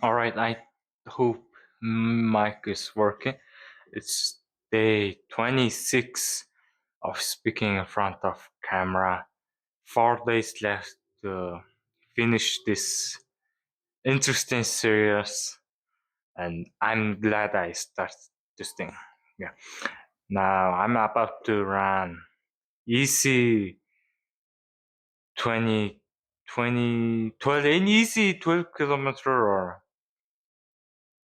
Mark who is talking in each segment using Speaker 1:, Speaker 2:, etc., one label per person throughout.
Speaker 1: All right, I hope mic is working. It's day 26 of speaking in front of camera. 4 days left to finish this interesting series, and I'm glad I started this thing. Yeah. Now I'm about to run easy 20, 20, 12, an easy 12 kilometer or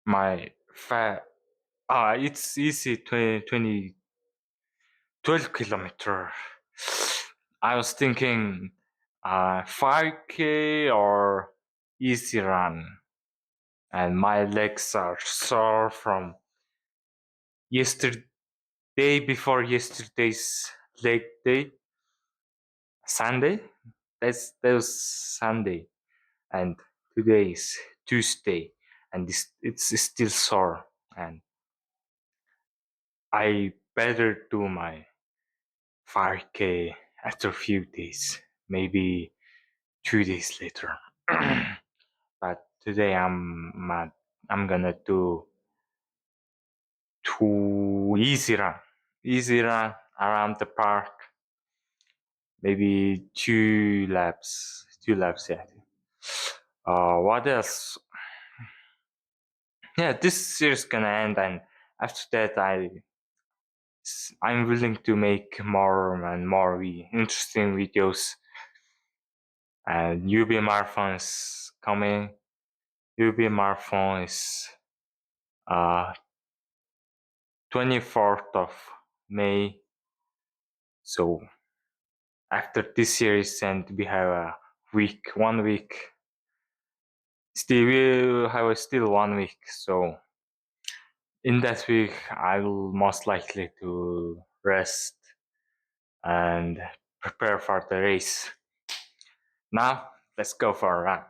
Speaker 1: my fat. It's easy 12 kilometer. I was thinking 5K or easy run, and my legs are sore from yesterday before yesterday's leg day, Sunday. That was Sunday, and today is Tuesday, and it's still sore, and I better do my 5K after a few days, maybe 2 days later. But today I'm gonna do easy run around the park, maybe 2 laps. Yeah. What else? Yeah, this series gonna end, and after that, I'm willing to make more and more interesting videos. And UB Marathon is coming. UB Marathon is uh 24th of May. So after this series, and we have a week, 1 week. Still, we have still 1 week. So in that week, I will most likely to rest and prepare for the race. Now, let's go for a run.